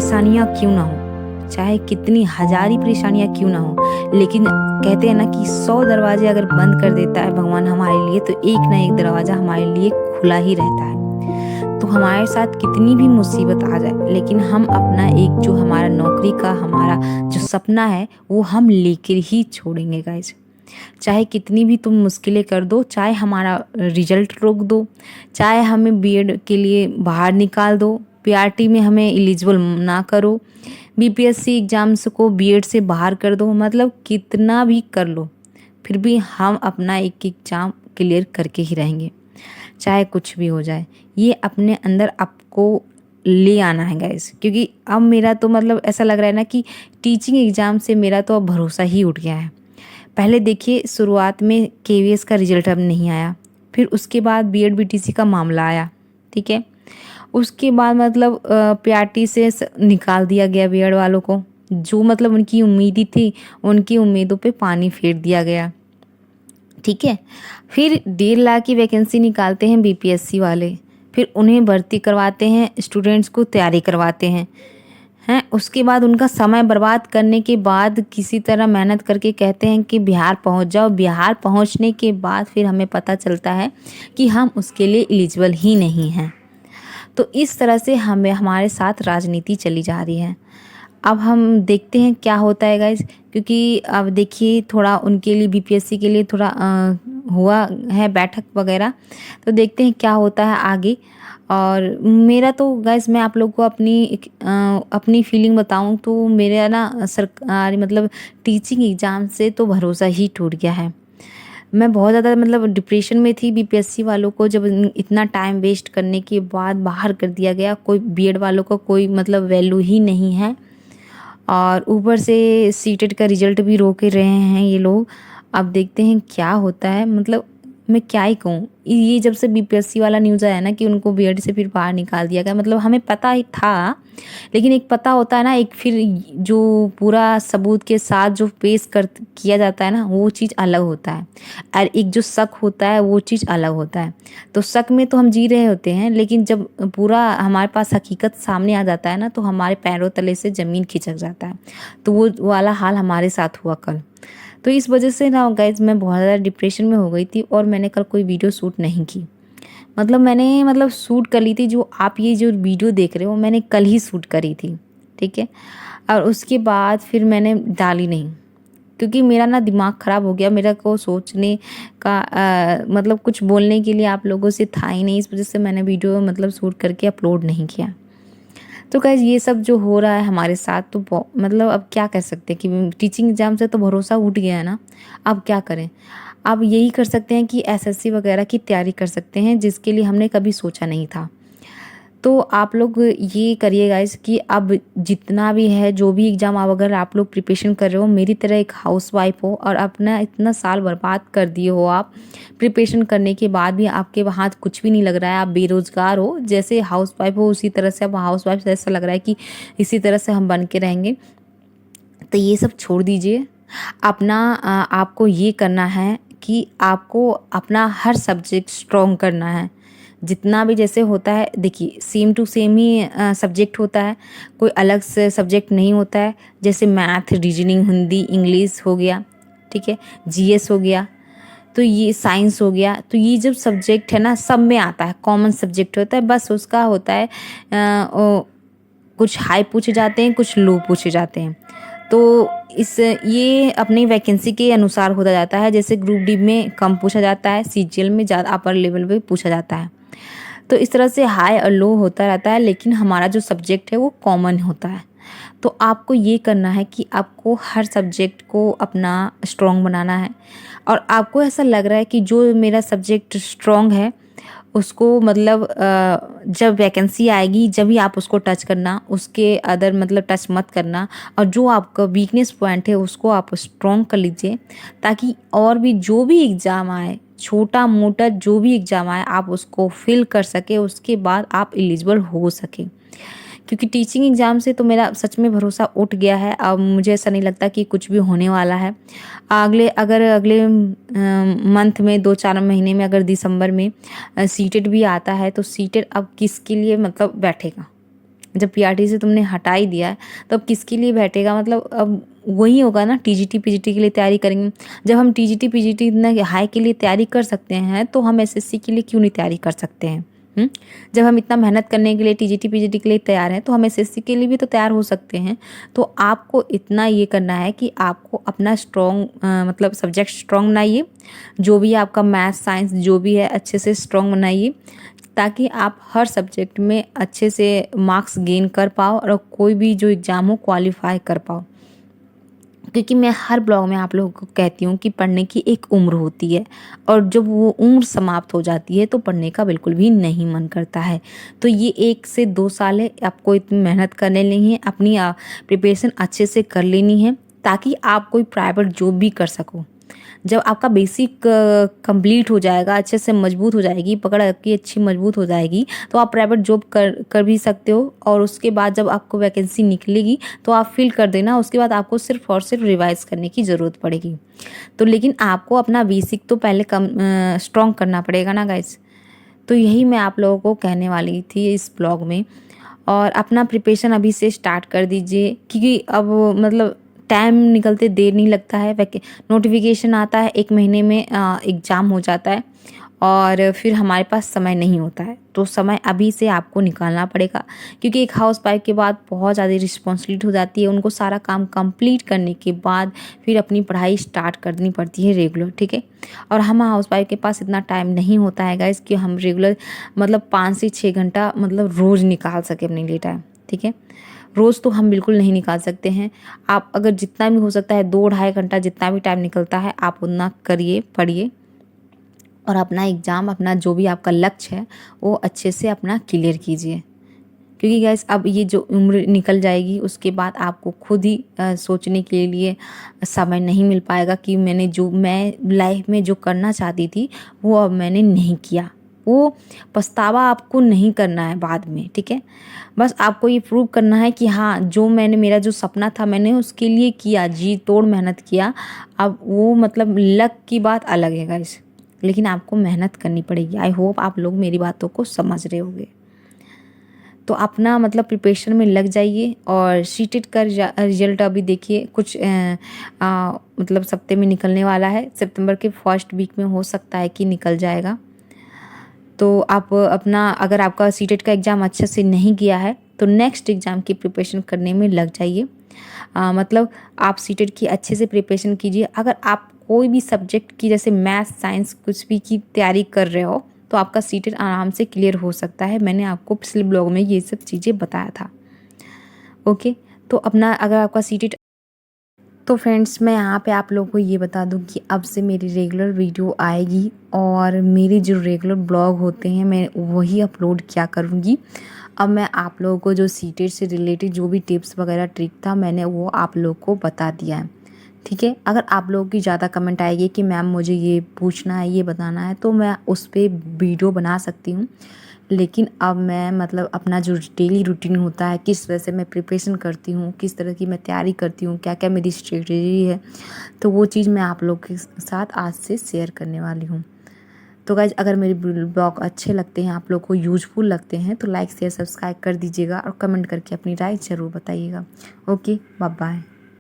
परेशानियाँ क्यों ना हो, चाहे कितनी हज़ार ही परेशानियाँ क्यों ना हो, लेकिन कहते हैं ना कि 100 दरवाजे अगर बंद कर देता है भगवान हमारे लिए, तो एक ना एक दरवाज़ा हमारे लिए खुला ही रहता है। तो हमारे साथ कितनी भी मुसीबत आ जाए, लेकिन हम अपना एक जो हमारा नौकरी का हमारा जो सपना है वो हम लेकर ही छोड़ेंगे गाइस। चाहे कितनी भी तुम मुश्किलें कर दो, चाहे हमारा रिजल्ट रोक दो, चाहे हमें बीएड के लिए बाहर निकाल दो, पीआरटी में हमें एलिजिबल ना करो, बीपीएससी एग्जाम्स को बीएड से बाहर कर दो, मतलब कितना भी कर लो, फिर भी हम अपना एक एग्ज़ाम क्लियर करके ही रहेंगे, चाहे कुछ भी हो जाए। ये अपने अंदर आपको ले आना है गाइस, क्योंकि अब मेरा तो मतलब ऐसा लग रहा है ना कि टीचिंग एग्ज़ाम से मेरा तो अब भरोसा ही उठ गया है। पहले देखिए शुरुआत में केवीएस का रिजल्ट अब नहीं आया, फिर उसके बाद बीएड बीटीसी का मामला आया, ठीक है। उसके बाद मतलब पीआरटी से निकाल दिया गया बीएड वालों को, जो मतलब उनकी उम्मीद थी, उनकी उम्मीदों पे पानी फेर दिया गया, ठीक है। फिर 1.5 लाख की वैकेंसी निकालते हैं बीपीएससी वाले, फिर उन्हें भर्ती करवाते हैं, स्टूडेंट्स को तैयारी करवाते हैं उसके बाद उनका समय बर्बाद करने के बाद किसी तरह मेहनत करके कहते हैं कि बिहार पहुंच जाओ। बिहार पहुंचने के बाद फिर हमें पता चलता है कि हम उसके लिए एलिजिबल ही नहीं हैं। तो इस तरह से हमें हमारे साथ राजनीति चली जा रही है। अब हम देखते हैं क्या होता है गाइज, क्योंकि अब देखिए थोड़ा उनके लिए बीपीएससी के लिए थोड़ा हुआ है बैठक वगैरह, तो देखते हैं क्या होता है आगे। और मेरा तो गाइज मैं आप लोग को अपनी फीलिंग बताऊं तो मेरा ना सरकारी मतलब टीचिंग एग्ज़ाम से तो भरोसा ही टूट गया है। मैं बहुत ज़्यादा मतलब डिप्रेशन में थी बीपीएससी वालों को जब इतना टाइम वेस्ट करने के बाद बाहर कर दिया गया। कोई बीएड वालों को कोई मतलब वैल्यू ही नहीं है, और ऊपर से सीटेट का रिजल्ट भी रोक रहे हैं ये लोग। अब देखते हैं क्या होता है, मतलब मैं क्या ही कहूँ। ये जब से बीपीएससी वाला न्यूज़ आया ना कि उनको बीएड से फिर बाहर निकाल दिया गया, मतलब हमें पता ही था, लेकिन एक पता होता है ना, एक फिर जो पूरा सबूत के साथ जो पेश कर किया जाता है ना, वो चीज़ अलग होता है, और एक जो शक होता है वो चीज़ अलग होता है। तो शक में तो हम जी रहे होते हैं, लेकिन जब पूरा हमारे पास हकीकत सामने आ जाता है ना, तो हमारे पैरों तले से ज़मीन खिसक जाता है। तो वो वाला हाल हमारे साथ हुआ कल। तो इस वजह से ना गाइज मैं बहुत ज़्यादा डिप्रेशन में हो गई थी, और मैंने कल कोई वीडियो शूट नहीं की। मतलब मैंने शूट कर ली थी, जो आप ये जो वीडियो देख रहे हो मैंने कल ही शूट करी थी, ठीक है। और उसके बाद फिर मैंने डाली नहीं, क्योंकि मेरा ना दिमाग ख़राब हो गया। मेरा को सोचने का मतलब कुछ बोलने के लिए आप लोगों से था ही नहीं, इस वजह से मैंने वीडियो मतलब शूट करके अपलोड नहीं किया। तो गाइस ये सब जो हो रहा है हमारे साथ, तो मतलब अब क्या कह सकते हैं कि टीचिंग एग्ज़ाम से तो भरोसा उठ गया है ना। अब क्या करें, अब यही कर सकते हैं कि एसएससी वगैरह की तैयारी कर सकते हैं, जिसके लिए हमने कभी सोचा नहीं था। तो आप लोग ये करिए गाइस कि अब जितना भी है, जो भी एग्ज़ाम आप अगर आप लोग प्रिपरेशन कर रहे हो, मेरी तरह एक हाउसवाइफ हो और अपना इतना साल बर्बाद कर दिए हो आप प्रिपरेशन करने के बाद भी आपके हाथ कुछ भी नहीं लग रहा है, आप बेरोज़गार हो, जैसे हाउसवाइफ हो उसी तरह से अब हाउसवाइफ से ऐसा लग रहा है कि इसी तरह से हम बन के रहेंगे। तो ये सब छोड़ दीजिए। अपना आपको ये करना है कि आपको अपना हर सब्जेक्ट स्ट्रॉन्ग करना है। जितना भी जैसे होता है, देखिए सेम टू सेम ही सब्जेक्ट होता है, कोई अलग से सब्जेक्ट नहीं होता है। जैसे मैथ, रीजनिंग, हिंदी, इंग्लिश हो गया, ठीक है, जीएस हो गया, तो ये साइंस हो गया। तो ये जब सब्जेक्ट है ना, सब में आता है, कॉमन सब्जेक्ट होता है। बस उसका होता है कुछ हाई पूछे जाते हैं, कुछ लो पूछे जाते हैं। तो ये अपनी वैकेंसी के अनुसार होता जाता है। जैसे ग्रुप डी में कम पूछा जाता है, सीजीएल में ज़्यादा अपर लेवल पे पूछा जाता है। तो इस तरह से हाई और लो होता रहता है, लेकिन हमारा जो सब्जेक्ट है वो कॉमन होता है। तो आपको ये करना है कि आपको हर सब्जेक्ट को अपना स्ट्रॉन्ग बनाना है, और आपको ऐसा लग रहा है कि जो मेरा सब्जेक्ट स्ट्रॉन्ग है उसको मतलब जब वैकेंसी आएगी जब भी आप उसको टच करना, उसके अदर मतलब टच मत करना, और जो आपका वीकनेस पॉइंट है उसको आप स्ट्रॉन्ग कर लीजिए, ताकि और भी जो भी एग्ज़ाम आए, छोटा मोटा जो भी एग्ज़ाम आए, आप उसको फिल कर सके, उसके बाद आप एलिजिबल हो सके। क्योंकि टीचिंग एग्ज़ाम से तो मेरा सच में भरोसा उठ गया है। अब मुझे ऐसा नहीं लगता कि कुछ भी होने वाला है। अगले मंथ में 2-4 महीने में अगर दिसंबर में सीटेट भी आता है, तो सीटेट अब किसके लिए मतलब बैठेगा, जब पीआरटी से तुमने हटा ही दिया है तो अब किसके लिए बैठेगा, मतलब अब वही होगा ना, टीजीटी पीजीटी के लिए तैयारी करेंगे। जब हम टीजीटी पीजीटी इतना हाई के लिए तैयारी कर सकते हैं तो हम एसएससी के लिए क्यों नहीं तैयारी कर सकते हैं? जब हम इतना मेहनत करने के लिए टीजीटी पीजीटी के लिए तैयार हैं तो हम एसएससी के लिए भी तो तैयार हो सकते हैं। तो आपको इतना ये करना है कि आपको अपना मतलब सब्जेक्ट स्ट्रॉन्ग बनाइए, जो भी आपका मैथ साइंस जो भी है अच्छे से स्ट्रॉन्ग बनाइए, ताकि आप हर सब्जेक्ट में अच्छे से मार्क्स गेन कर पाओ और कोई भी जो एग्ज़ाम हो क्वालिफाई कर पाओ। क्योंकि मैं हर ब्लॉग में आप लोगों को कहती हूँ कि पढ़ने की एक उम्र होती है और जब वो उम्र समाप्त हो जाती है तो पढ़ने का बिल्कुल भी नहीं मन करता है। तो ये 1 से 2 साल है, आपको इतनी मेहनत करने लेनी है, अपनी प्रिपरेशन अच्छे से कर लेनी है ताकि आप कोई प्राइवेट जॉब भी कर सको। जब आपका बेसिक कंप्लीट हो जाएगा, अच्छे से मजबूत हो जाएगी, पकड़ आपकी अच्छी मजबूत हो जाएगी, तो आप प्राइवेट जॉब कर भी सकते हो। और उसके बाद जब आपको वैकेंसी निकलेगी तो आप फिल कर देना, उसके बाद आपको सिर्फ और सिर्फ रिवाइज करने की ज़रूरत पड़ेगी। तो लेकिन आपको अपना बेसिक तो पहले स्ट्रॉन्ग करना पड़ेगा ना गाइस। तो यही मैं आप लोगों को कहने वाली थी इस ब्लॉग में। और अपना प्रिपरेशन अभी से स्टार्ट कर दीजिए, क्योंकि अब मतलब टाइम निकलते देर नहीं लगता है। नोटिफिकेशन आता है, 1 महीने में एग्ज़ाम हो जाता है और फिर हमारे पास समय नहीं होता है। तो समय अभी से आपको निकालना पड़ेगा, क्योंकि एक हाउस वाइफ के बाद बहुत ज़्यादा रिस्पॉन्सिबिलिटी हो जाती है। उनको सारा काम कंप्लीट करने के बाद फिर अपनी पढ़ाई स्टार्ट करनी पड़ती है रेगुलर, ठीक है। और हम हाउस वाइफ के पास इतना टाइम नहीं होता है गाइस कि हम रेगुलर मतलब 5 से 6 घंटा मतलब रोज़ निकाल सके अपने लिए टाइम, ठीक है। रोज़ तो हम बिल्कुल नहीं निकाल सकते हैं। आप अगर जितना भी हो सकता है 2-2.5 घंटा जितना भी टाइम निकलता है आप उतना करिए, पढ़िए और अपना एग्ज़ाम, अपना जो भी आपका लक्ष्य है वो अच्छे से अपना क्लियर कीजिए। क्योंकि गैस अब ये जो उम्र निकल जाएगी उसके बाद आपको खुद ही सोचने के लिए समय नहीं मिल पाएगा कि मैं लाइफ में जो करना चाहती थी वो अब मैंने नहीं किया। वो पछतावा आपको नहीं करना है बाद में, ठीक है। बस आपको ये प्रूव करना है कि हाँ, मेरा जो सपना था मैंने उसके लिए किया, जी तोड़ मेहनत किया। अब वो मतलब लक की बात अलग है गाइस, लेकिन आपको मेहनत करनी पड़ेगी। आई होप आप लोग मेरी बातों को समझ रहे होंगे। तो अपना मतलब प्रिपरेशन में लग जाइए। और सीटेट का रिजल्ट अभी देखिए कुछ मतलब सप्ते में निकलने वाला है। सितंबर के फर्स्ट वीक में हो सकता है कि निकल जाएगा। तो आप अपना, अगर आपका सीटेट का एग्ज़ाम अच्छे से नहीं किया है तो नेक्स्ट एग्ज़ाम की प्रिपरेशन करने में लग जाइए। मतलब आप सीटेट की अच्छे से प्रिपरेशन कीजिए। अगर आप कोई भी सब्जेक्ट की जैसे मैथ साइंस कुछ भी की तैयारी कर रहे हो तो आपका सीटेट आराम से क्लियर हो सकता है। मैंने आपको पिछले ब्लॉग में ये सब चीज़ें बताया था। ओके, तो अपना अगर आपका सीटेट, तो फ्रेंड्स मैं यहाँ पे आप लोगों को ये बता दूँ कि अब से मेरी रेगुलर वीडियो आएगी और मेरे जो रेगुलर ब्लॉग होते हैं मैं वही अपलोड किया करूँगी। अब मैं आप लोगों को जो सीटेट से रिलेटेड जो भी टिप्स वगैरह ट्रिक था मैंने वो आप लोगों को बता दिया है, ठीक है। अगर आप लोगों की ज़्यादा कमेंट आएगी कि मैम मुझे ये पूछना है, ये बताना है, तो मैं उस पर वीडियो बना सकती हूँ। लेकिन अब मैं मतलब अपना जो डेली रूटीन होता है, किस तरह से मैं प्रिपरेशन करती हूँ, किस तरह की मैं तैयारी करती हूँ, क्या क्या मेरी स्ट्रेटजी है, तो वो चीज़ मैं आप लोग के साथ आज से शेयर करने वाली हूँ। तो गाइज अगर मेरे ब्लॉग अच्छे लगते हैं, आप लोग को यूजफुल लगते हैं, तो लाइक शेयर सब्सक्राइब कर दीजिएगा और कमेंट करके अपनी राय ज़रूर बताइएगा। Okay, bye bye.